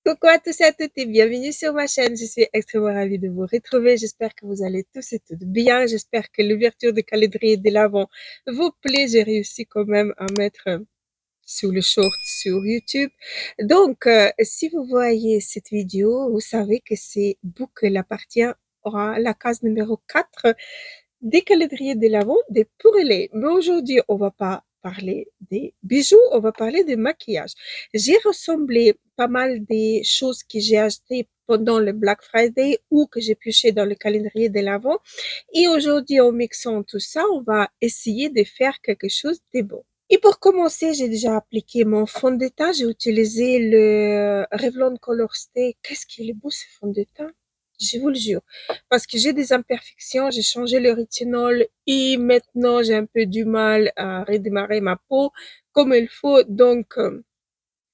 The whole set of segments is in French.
Coucou à tous et à toutes et bienvenue sur ma chaîne. Je suis extrêmement ravie de vous retrouver. J'espère que vous allez tous et toutes bien. J'espère que l'ouverture du calendrier de l'Avent vous plaît. J'ai réussi quand même à mettre sur le short sur YouTube. Donc, si vous voyez cette vidéo, vous savez que c'est boucle appartient à la case numéro 4 des calendriers de l'Avent des Pourrelets. Mais aujourd'hui, on va pas parler des bijoux, on va parler de maquillage. J'ai rassemblé pas mal des choses que j'ai achetées pendant le Black Friday ou que j'ai pioché dans le calendrier de l'Avent. Et aujourd'hui, en mixant tout ça, on va essayer de faire quelque chose de bon. Et pour commencer, j'ai déjà appliqué mon fond de teint. J'ai utilisé le Revlon Color Stay. Qu'est-ce qu'il est beau ce fond de teint! Je vous le jure. Parce que j'ai des imperfections, j'ai changé le rétinol et maintenant j'ai un peu du mal à redémarrer ma peau comme il faut. Donc,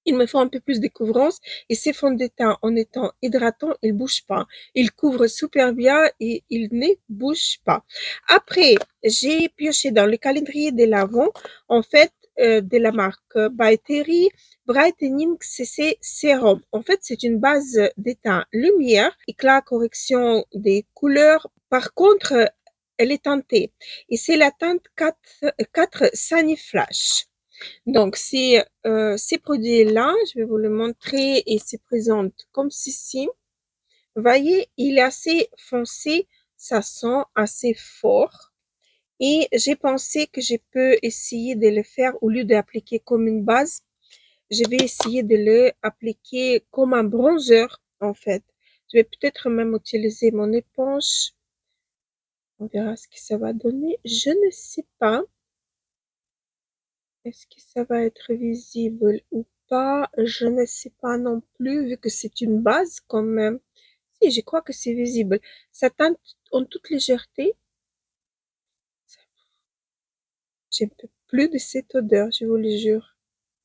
il me faut un peu plus de couvrance et ces fonds de teint en étant hydratant, ils bougent pas. Ils couvrent super bien et ils ne bougent pas. Après, j'ai pioché dans le calendrier de l'Avent, en fait, de la marque By Terry, Brightening CC Serum. En fait, c'est une base de teint lumière, éclat, correction des couleurs. Par contre, elle est teintée et c'est la teinte 4 Sunny Flash. Donc, ces produits-là, je vais vous le montrer et se présente comme ceci. Vous voyez, il est assez foncé, ça sent assez fort. Et j'ai pensé que je peux essayer de le faire au lieu d'appliquer comme une base. Je vais essayer de le appliquer comme un bronzer, en fait. Je vais peut-être même utiliser mon éponge. On verra ce que ça va donner. Je ne sais pas. Est-ce que ça va être visible ou pas? Je ne sais pas non plus, vu que c'est une base quand même. Si, je crois que c'est visible. Ça teinte en toute légèreté. Je ne peux plus de cette odeur, je vous le jure.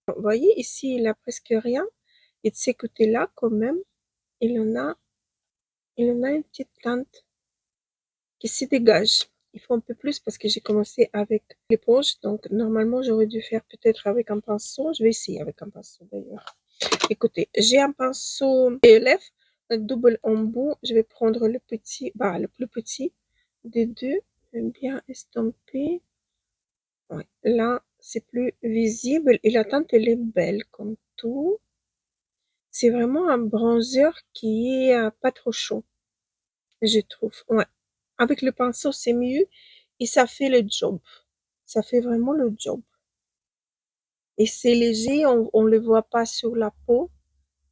Vous voyez, ici, il a presque rien. Et de ces côtés-là, quand même, il en a, il en a une petite teinte qui se dégage. Il faut un peu plus parce que j'ai commencé avec l'éponge. Donc, normalement, j'aurais dû faire peut-être avec un pinceau. Je vais essayer avec un pinceau d'ailleurs. Écoutez, j'ai un pinceau ELF, un double embout. Je vais prendre le petit, bah, le plus petit des deux. Bien estampé. Ouais. Là, c'est plus visible et la teinte, elle est belle comme tout. C'est vraiment un bronzer qui est pas trop chaud, je trouve. Ouais. Avec le pinceau, c'est mieux et ça fait le job. Ça fait vraiment le job. Et c'est léger, on le voit pas sur la peau.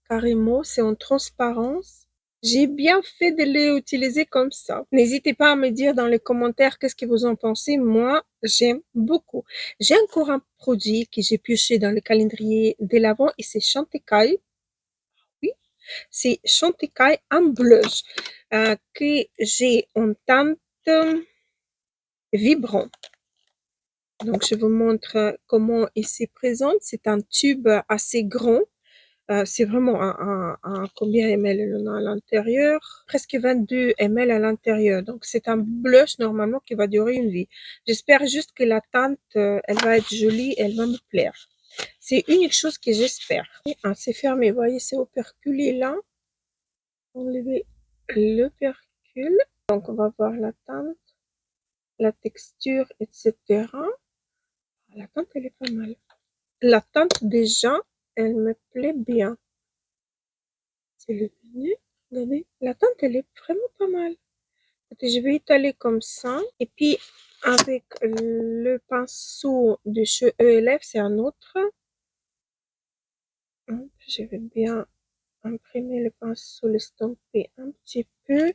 Carrément, c'est en transparence. J'ai bien fait de les utiliser comme ça. N'hésitez pas à me dire dans les commentaires qu'est-ce que vous en pensez. Moi, j'aime beaucoup. J'ai encore un produit que j'ai pioché dans le calendrier de l'Avent et c'est Chantecaille. Oui, c'est Chantecaille en blush que j'ai en teinte vibrant. Donc, je vous montre comment il se présente. C'est un tube assez grand. C'est vraiment un combien ml elle en a à l'intérieur? Presque 22 ml à l'intérieur. Donc, c'est un blush normalement qui va durer une vie. J'espère juste que la teinte, elle va être jolie, elle va me plaire. C'est unique chose que j'espère. C'est fermé, vous voyez, c'est operculé là. Enlever l'opercule. Donc, on va voir la teinte, la texture, etc. La teinte, elle est pas mal. La teinte, déjà, elle me plaît bien. C'est le menu. Regardez, la teinte, elle est vraiment pas mal. Je vais étaler comme ça. Et puis, avec le pinceau de chez ELF, c'est un autre. Je vais bien imprimer le pinceau, l'estomper un petit peu.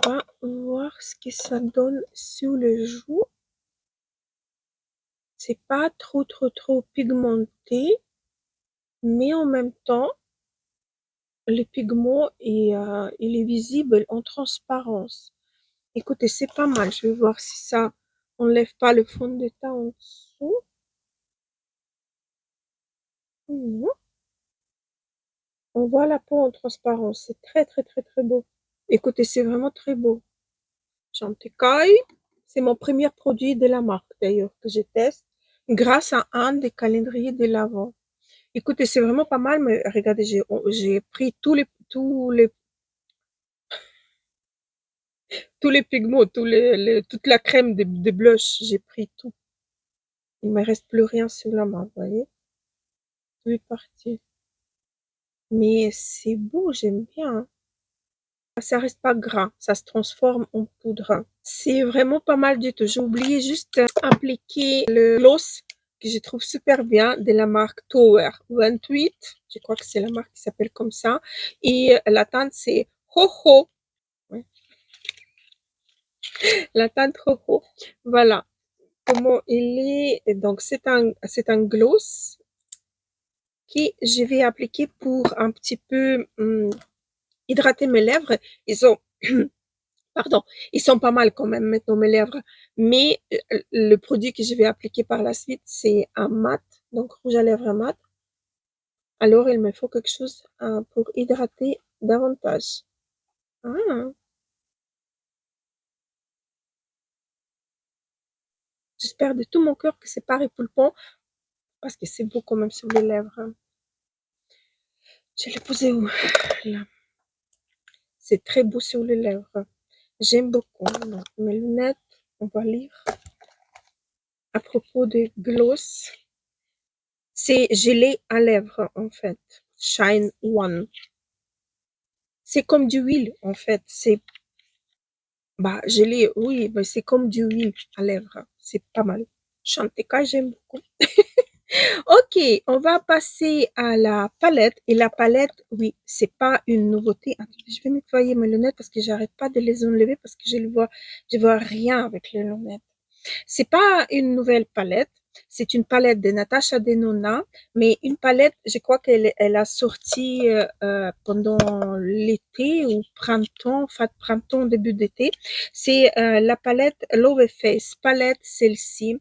On va voir ce que ça donne sur le joue. C'est pas trop pigmenté, mais en même temps, le pigment il est visible en transparence. Écoutez, c'est pas mal. Je vais voir si ça enlève pas le fond de teint en dessous. Non. On voit la peau en transparence. C'est très beau. Écoutez, c'est vraiment très beau. Chantecaille. C'est mon premier produit de la marque d'ailleurs que je teste grâce à un des calendriers de l'Avent. Écoutez, c'est vraiment pas mal, mais regardez, j'ai pris tous les pigments, toute la crème de blush, j'ai pris tout. Il me reste plus rien sur la main, vous voyez? Tout est parti. Mais c'est beau, j'aime bien, hein. Ça reste pas gras, ça se transforme en poudre. C'est vraiment pas mal du tout. J'ai oublié juste appliquer le gloss que je trouve super bien de la marque Tower 28. Je crois que c'est la marque qui s'appelle comme ça. Et la teinte c'est Ho. Ouais, la teinte Ho. Voilà comment il est. Donc c'est un gloss que je vais appliquer pour un petit peu hydrater mes lèvres. Ils sont Pardon, ils sont pas mal quand même maintenant mes lèvres. Mais le produit que je vais appliquer par la suite, c'est un mat, donc rouge à lèvres mat. Alors il me faut quelque chose pour hydrater davantage. Ah, j'espère de tout mon cœur que c'est pas répulpant parce que c'est beau quand même sur les lèvres. Je l'ai posé où? Là. C'est très beau sur les lèvres. J'aime beaucoup. Donc, mes lunettes, on va lire à propos de gloss. C'est gelé à lèvres en fait. Shine One. C'est comme du huile, en fait. Gelé, oui, mais c'est comme du huile à lèvres. C'est pas mal. Chanteca, j'aime beaucoup. Ok, on va passer à la palette. Et la palette, oui, c'est pas une nouveauté. Attendez, je vais nettoyer mes lunettes parce que j'arrête pas de les enlever parce que je vois rien avec les lunettes. C'est pas une nouvelle palette, c'est une palette de Natasha Denona, mais une palette, je crois qu'elle a sorti pendant l'été ou printemps, fin de printemps, début d'été. C'est la palette Love Face, palette celle-ci.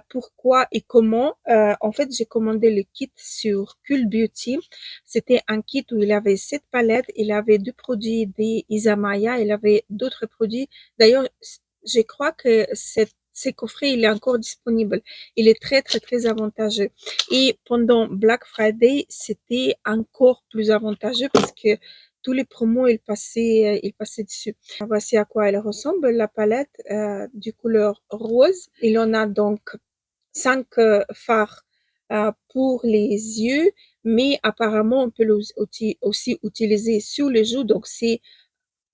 Pourquoi et comment? En fait, j'ai commandé le kit sur Cool Beauty. C'était un kit où il avait cette palette, il avait deux produits des Isamaya, il avait d'autres produits. D'ailleurs, je crois que ces coffrets, il est encore disponible. Il est très, très, très avantageux. Et pendant Black Friday, c'était encore plus avantageux parce que tous les promos, ils passaient dessus. Voici à quoi elle ressemble, la palette du couleur rose. Il en a donc 5 fards pour les yeux, mais apparemment, on peut aussi utiliser sur les joues. Donc, c'est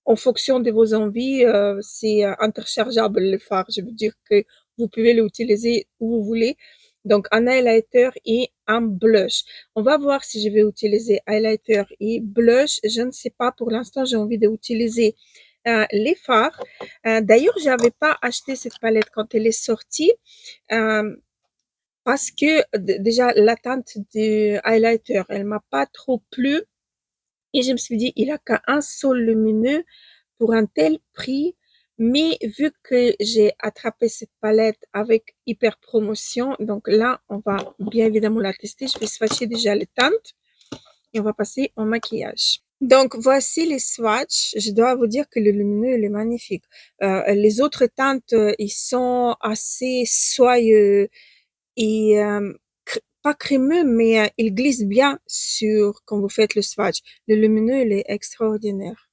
en fonction de vos envies, c'est interchangeable le fard. Je veux dire que vous pouvez l'utiliser où vous voulez. Donc, un highlighter et un blush. On va voir si je vais utiliser highlighter et blush. Je ne sais pas. Pour l'instant, j'ai envie d'utiliser les fards. D'ailleurs, j'avais pas acheté cette palette quand elle est sortie euh, parce que déjà la teinte du highlighter, elle m'a pas trop plu. Et je me suis dit, il a qu'un seul lumineux pour un tel prix, mais vu que j'ai attrapé cette palette avec hyper promotion, donc là, on va bien évidemment la tester. Je vais swatcher déjà les teintes et on va passer au maquillage. Donc, voici les swatchs. Je dois vous dire que le lumineux, il est magnifique. Les autres teintes, ils sont assez soyeux et pas crémeux, mais il glisse bien sur quand vous faites le swatch. Le lumineux, il est extraordinaire.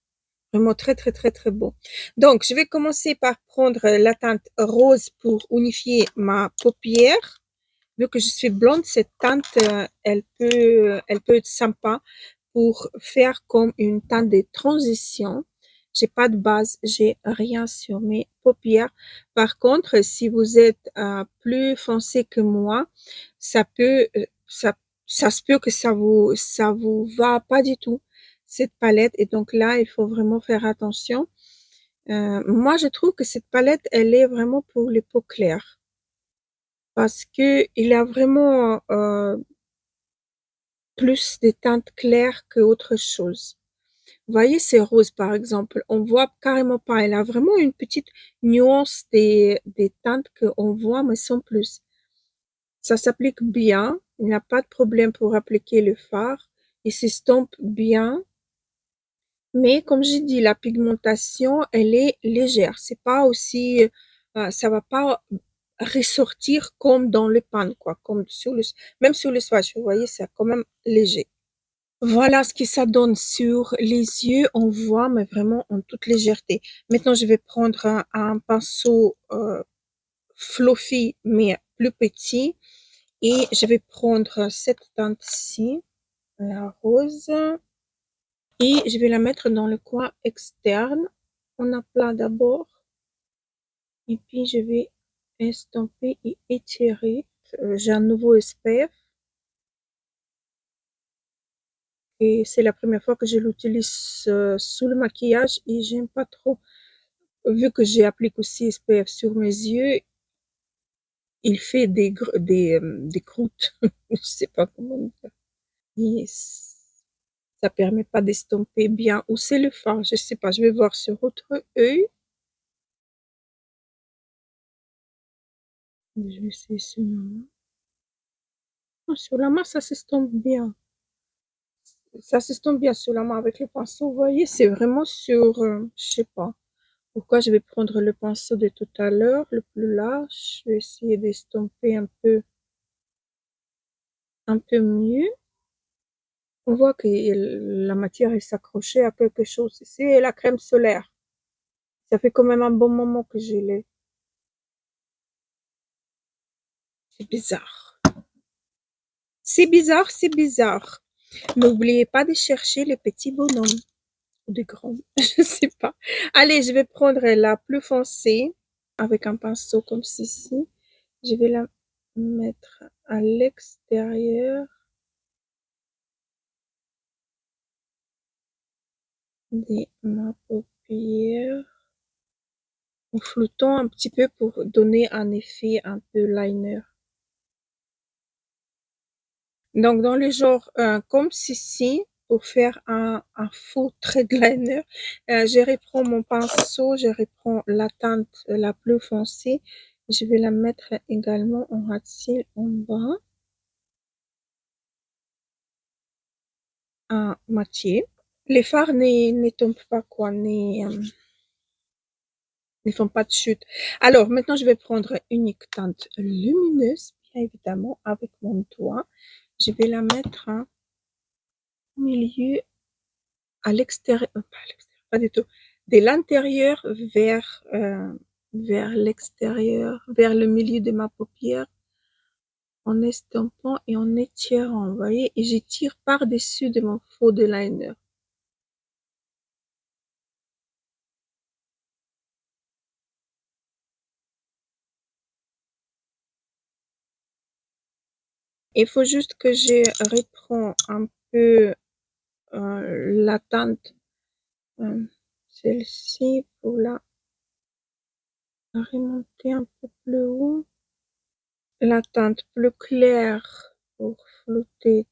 Vraiment très, très, très, très beau. Donc, je vais commencer par prendre la teinte rose pour unifier ma paupière. Vu que je suis blonde, cette teinte, elle peut être sympa pour faire comme une teinte de transition. J'ai pas de base, j'ai rien sur mes paupières. Par contre, si vous êtes plus foncé que moi, ça peut, ça se peut que ça vous va pas du tout cette palette. Et donc là, il faut vraiment faire attention. Moi, je trouve que cette palette, elle est vraiment pour les peaux claires parce que il a vraiment plus des teintes claires que autre chose. Vous voyez ces roses par exemple, on voit carrément pas. Elle a vraiment une petite nuance des teintes qu'on voit, mais sans plus. Ça s'applique bien. Il n'y a pas de problème pour appliquer le fard. Il s'estompe bien. Mais comme j'ai dit, la pigmentation, elle est légère. C'est pas aussi, ça va pas ressortir comme dans le pan, quoi, comme sur le, même sur le swatch, vous voyez, c'est quand même léger. Voilà ce que ça donne sur les yeux. On voit, mais vraiment en toute légèreté. Maintenant, je vais prendre un pinceau fluffy, mais plus petit. Et je vais prendre cette teinte-ci, la rose. Et je vais la mettre dans le coin externe. On aplat d'abord. Et puis, je vais estomper et étirer. J'ai un nouveau SPF. Et c'est la première fois que je l'utilise sous le maquillage et j'aime pas trop. Vu que j'applique aussi SPF sur mes yeux, il fait des croûtes. Je sais pas comment dire. Et ça permet pas d'estomper bien. Ou c'est le fard, je sais pas. Je vais voir sur votre œil. Je vais essayer sur la main. Oh, sur la main, ça s'estompe bien. Ça s'estompe bien sur la main avec le pinceau. Vous voyez, c'est vraiment sur, je sais pas. Pourquoi je vais prendre le pinceau de tout à l'heure, le plus large. Je vais essayer d'estomper un peu mieux. On voit que la matière est s'accrochée à quelque chose. C'est la crème solaire. Ça fait quand même un bon moment que je l'ai. C'est bizarre. C'est bizarre, c'est bizarre. N'oubliez pas de chercher les petits bonhommes. Ou des grands. Je sais pas. Allez, je vais prendre la plus foncée avec un pinceau comme ceci. Je vais la mettre à l'extérieur de ma paupière en floutant un petit peu pour donner un effet un peu liner. Donc, dans le genre comme ceci, pour faire un faux trait de liner, je reprends mon pinceau, je reprends la teinte la plus foncée. Je vais la mettre également en ras de cils en bas, en moitié. Les fards ne tombent pas, quoi, ne font pas de chute. Alors, maintenant, je vais prendre une teinte lumineuse, bien évidemment, avec mon doigt. Je vais la mettre au milieu, à l'extérieur, pas du tout, de l'intérieur vers l'extérieur, vers le milieu de ma paupière, en estompant et en étirant, vous voyez, et j'étire par-dessus de mon faux de liner. Il faut juste que je reprends un peu la teinte, celle-ci, pour la remonter un peu plus haut. La teinte plus claire pour flouter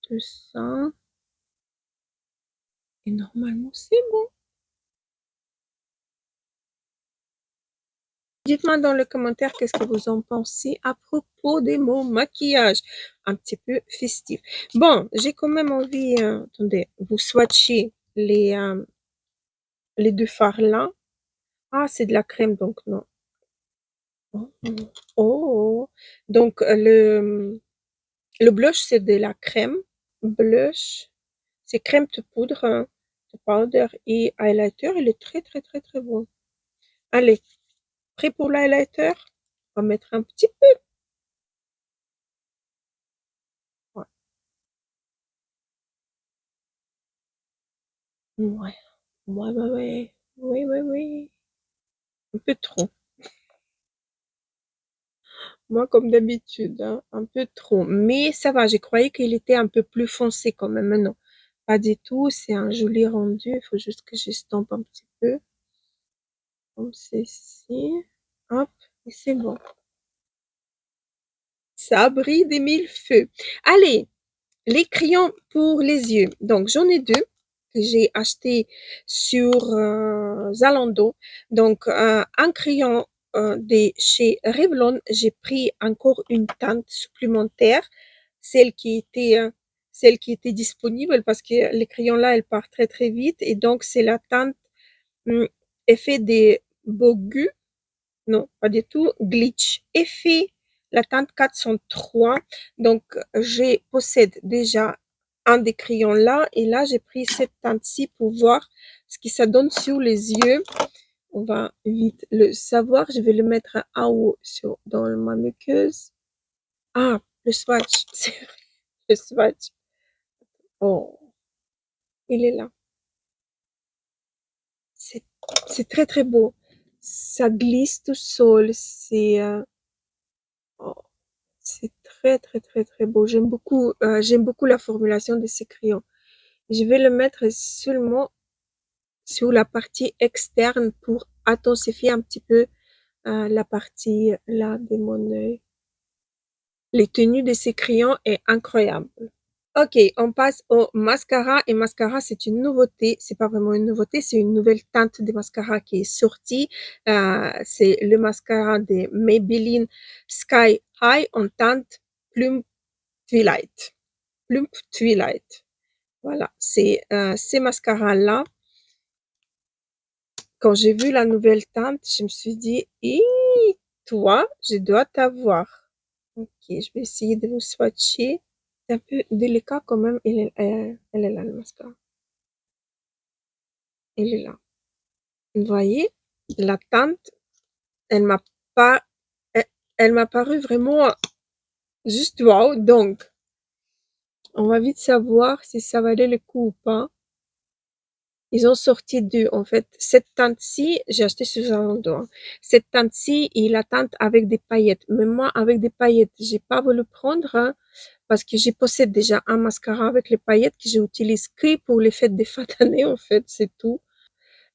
tout ça. Et normalement, c'est bon. Dites-moi dans les commentaires qu'est-ce que vous en pensez à propos de mon maquillage un petit peu festif. Bon, j'ai quand même envie, attendez, vous swatchez les deux fards là. Ah, c'est de la crème, donc non. Oh, oh. Donc le blush, c'est de la crème. Blush, c'est crème de poudre, hein, de powder et highlighter. Il est très, très, très, très bon. Allez, prêt pour l'highlighter? On va mettre un petit peu. Ouais, ouais, ouais, ouais, ouais. Oui, oui, oui. Un peu trop. Moi, comme d'habitude, hein, un peu trop. Mais ça va, j'ai croyais qu'il était un peu plus foncé quand même. Mais non, pas du tout. C'est un joli rendu. Il faut juste que j'estompe un petit peu. Comme ceci. Hop, et c'est bon. Ça brille des mille feux. Allez, les crayons pour les yeux. Donc, j'en ai deux que j'ai acheté sur Zalando. Donc, un crayon de chez Revlon. J'ai pris encore une teinte supplémentaire, celle qui était, euh, celle qui était disponible parce que les crayons là, elles partent très très vite. Et donc, c'est la teinte hum, effet des Bogu. Non, pas du tout. Glitch. Effet, la teinte 403. Donc, je possède déjà un des crayons là. Et là, j'ai pris cette teinte-ci pour voir ce que ça donne sur les yeux. On va vite le savoir. Je vais le mettre en haut dans ma muqueuse. Ah, le swatch. C'est vrai, le swatch. Oh, il est là. C'est c'est très très beau. Ça glisse tout seul. Oh, c'est très très très très beau. J'aime beaucoup la formulation de ces crayons. Je vais le mettre seulement sur la partie externe pour intensifier un petit peu la partie là de mon œil. Les tenues de ces crayons est incroyable. Ok, on passe au mascara. Et mascara, c'est une nouveauté. C'est pas vraiment une nouveauté, c'est une nouvelle teinte de mascara qui est sortie. C'est le mascara de Maybelline Sky High en teinte Plume Twilight. Plump Twilight. Voilà, c'est ces mascaras-là. Quand j'ai vu la nouvelle teinte, je me suis dit, toi, je dois t'avoir. Ok, je vais essayer de vous swatcher. C'est un peu délicat quand même. Elle est là, le mascara. Elle est là. Vous voyez, la teinte, elle m'a pas, elle, elle m'a paru vraiment juste wow. Donc, on va vite savoir si ça valait le coup ou pas. Ils ont sorti deux, en fait. Cette teinte-ci, j'ai acheté sur Zalando, hein. Cette teinte-ci et la teinte avec des paillettes. Mais moi, avec des paillettes, j'ai pas voulu prendre, hein, parce que je possède déjà un mascara avec les paillettes que j'utilise que pour les fêtes des fin d'année, en fait, c'est tout.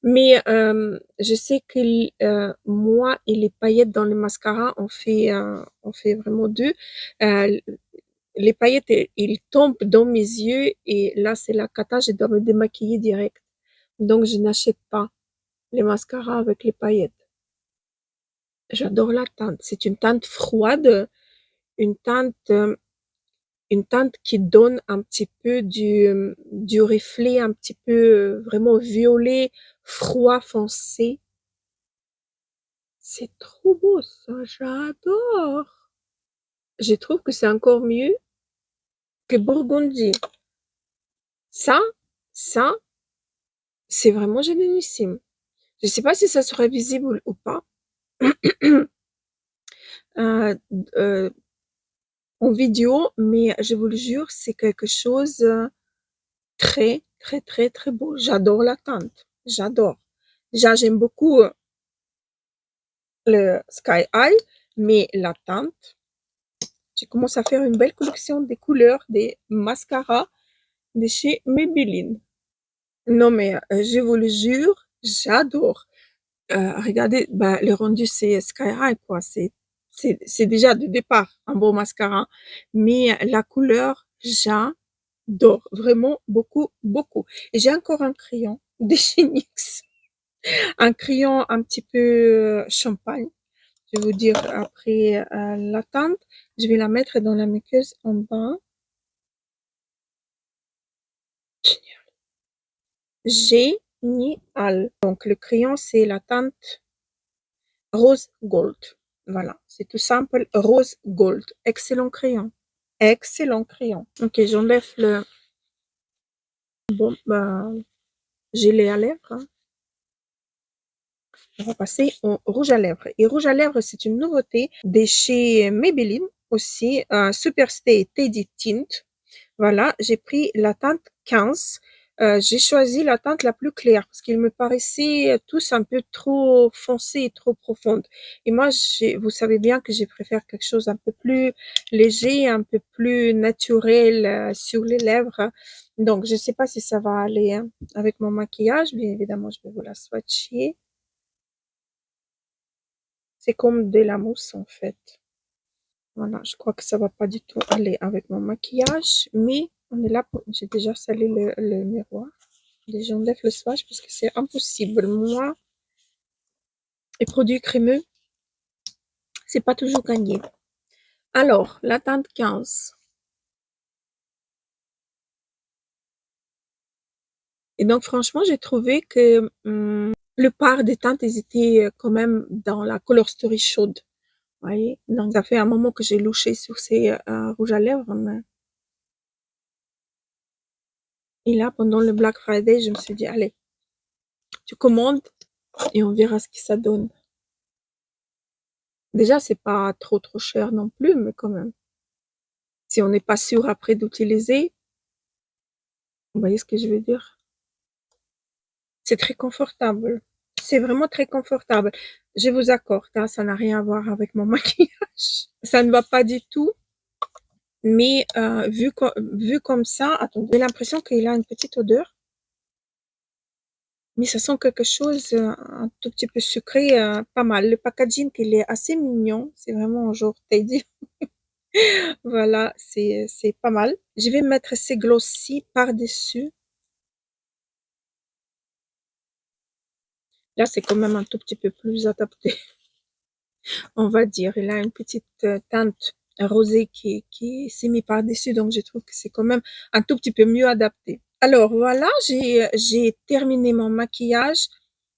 Mais je sais que moi et les paillettes dans le mascara, on fait vraiment deux. Euh, les paillettes, ils tombent dans mes yeux et là, c'est la cata, je dois me démaquiller direct. Donc, je n'achète pas les mascaras avec les paillettes. J'adore la teinte. C'est une teinte froide, une teinte, euh, une teinte qui donne un petit peu du reflet, un petit peu vraiment violet, froid, foncé. C'est trop beau ça, j'adore. Je trouve que c'est encore mieux que Burgundy. Ça, ça, c'est vraiment génialissime. Je sais pas si ça serait visible ou pas. Euh, euh, en vidéo, mais je vous le jure, c'est quelque chose très, très, très, très beau. J'adore la teinte. J'adore. Déjà, j'aime beaucoup le Sky High, mais la teinte, j'ai commencé à faire une belle collection des couleurs, des mascaras de chez Maybelline. Non, mais je vous le jure, j'adore. Regardez, bah, le rendu, c'est Sky High, quoi. C'est déjà de départ un beau mascara. Mais la couleur, j'adore. Vraiment beaucoup, beaucoup. Et j'ai encore un crayon de chez NYX. Un crayon un petit peu champagne. Je vais vous dire après la teinte. Je vais la mettre dans la muqueuse en bas. Génial. Donc, le crayon, c'est la teinte rose gold. Voilà, c'est tout simple. Rose gold. Excellent crayon. Excellent crayon. Ok, j'enlève le... Bon, bah, gelé à lèvres, hein. On va passer au rouge à lèvres. Et rouge à lèvres, c'est une nouveauté de chez Maybelline aussi. Superstay Teddy Tint. Voilà, j'ai pris la teinte 15. J'ai choisi la teinte la plus claire parce qu'ils me paraissaient tous un peu trop foncés et trop profondes. Et moi, vous savez bien que je préfère quelque chose un peu plus léger, un peu plus naturel sur les lèvres. Donc, je ne sais pas si ça va aller hein, avec mon maquillage. Bien évidemment, je vais vous la swatcher. C'est comme de la mousse en fait. Voilà, je crois que ça va pas du tout aller avec mon maquillage, mais on est là pour... J'ai déjà salé le miroir. Déjà, j'enlève le swatch parce que c'est impossible. Moi, les produits crémeux, c'est pas toujours gagné. Alors, la teinte 15. Et donc, franchement, j'ai trouvé que plupart des teintes, elles étaient quand même dans la Color Story chaude. Vous voyez? Donc, ça fait un moment que j'ai louché sur ces rouges à lèvres. Et là, pendant le Black Friday, je me suis dit, allez, tu commandes et on verra ce que ça donne. Déjà, c'est pas trop cher non plus, mais quand même. Si on n'est pas sûr après d'utiliser, vous voyez ce que je veux dire? C'est très confortable. C'est vraiment très confortable. Je vous accorde, hein, ça n'a rien à voir avec mon maquillage. Ça ne va pas du tout, mais vu comme ça, attendez, j'ai l'impression qu'il a une petite odeur, mais ça sent quelque chose un tout petit peu sucré, pas mal. Le packaging, il est assez mignon. C'est vraiment genre Teddy. Voilà, c'est pas mal. Je vais mettre ces gloss-ci par-dessus. Là, c'est quand même un tout petit peu plus adapté, on va dire. Il a une petite teinte rosée qui s'est mis par-dessus, donc je trouve que c'est quand même un tout petit peu mieux adapté. Alors voilà, j'ai terminé mon maquillage.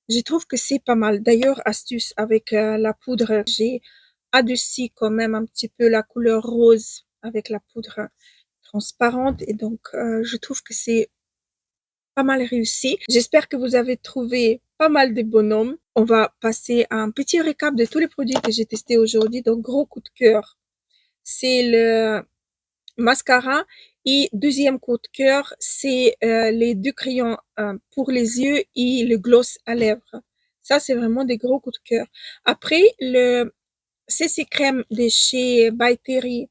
Je trouve que c'est pas mal. D'ailleurs, astuce avec la poudre, j'ai adouci quand même un petit peu la couleur rose avec la poudre transparente et donc je trouve que c'est pas mal réussi. J'espère que vous avez trouvé pas mal de bonhommes. On va passer à un petit récap de tous les produits que j'ai testés aujourd'hui. Donc, gros coup de cœur, c'est le mascara. Et deuxième coup de cœur, c'est les deux crayons pour les yeux et le gloss à lèvres. Ça, c'est vraiment des gros coups de cœur. Après, le CC crème de chez By Terry.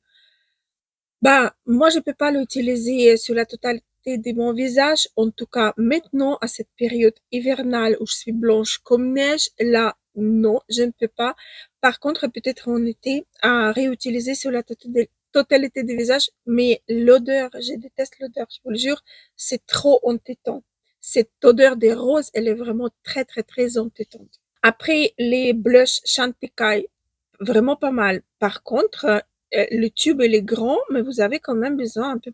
Bah, moi, je peux pas l'utiliser sur la totalité de mon visage. En tout cas, maintenant, à cette période hivernale où je suis blanche comme neige, là, non, je ne peux pas. Par contre, peut-être en été, à réutiliser sur la totalité du visage. Mais l'odeur, je déteste l'odeur, je vous le jure, c'est trop entêtant. Cette odeur des roses, elle est vraiment très entêtante. Après, les blushs Chantecaille, vraiment pas mal. Par contre, le tube, il est grand, mais vous avez quand même besoin un peu,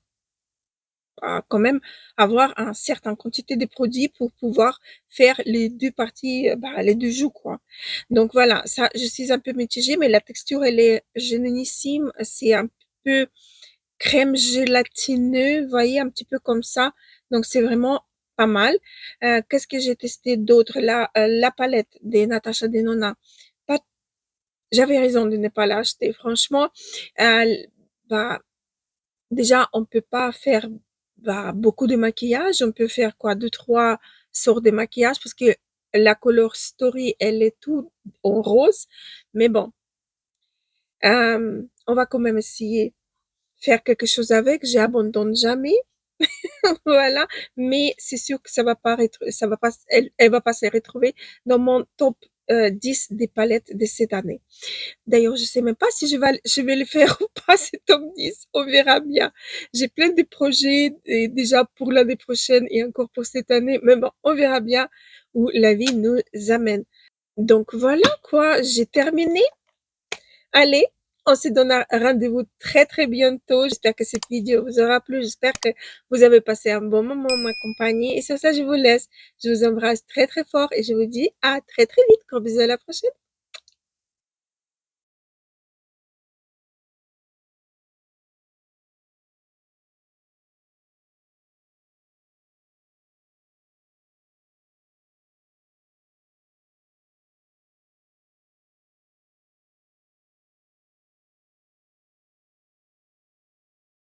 quand même avoir un certain quantité de produits pour pouvoir faire les deux parties, les deux joues, quoi. Donc voilà, ça, je suis un peu mitigée, mais la texture, elle est génialissime. C'est un peu crème gélatineux, vous voyez, un petit peu comme ça. Donc c'est vraiment pas mal. Qu'est-ce que j'ai testé d'autre? La palette des Natasha Denona. Pas J'avais raison de ne pas l'acheter. Franchement, bah, déjà, on peut pas faire beaucoup de maquillage. On peut faire quoi, deux, trois sortes de maquillage parce que la Color Story, elle est tout en rose. Mais bon, on va quand même essayer de faire quelque chose avec. J'abandonne jamais. Voilà. Mais c'est sûr que ça va pas, elle va pas se retrouver dans mon top 10 des palettes de cette année. D'ailleurs, je sais même pas si je vais le faire ou pas, ce top 10. On verra bien. J'ai plein de projets déjà pour l'année prochaine et encore pour cette année. Mais bon, on verra bien où la vie nous amène. Donc voilà quoi, j'ai terminé. Allez, on se donne un rendez-vous très bientôt. J'espère que cette vidéo vous aura plu. J'espère que vous avez passé un bon moment en ma compagnie. Et sur ça, je vous laisse. Je vous embrasse très fort et je vous dis à très vite. Gros bisous, à la prochaine.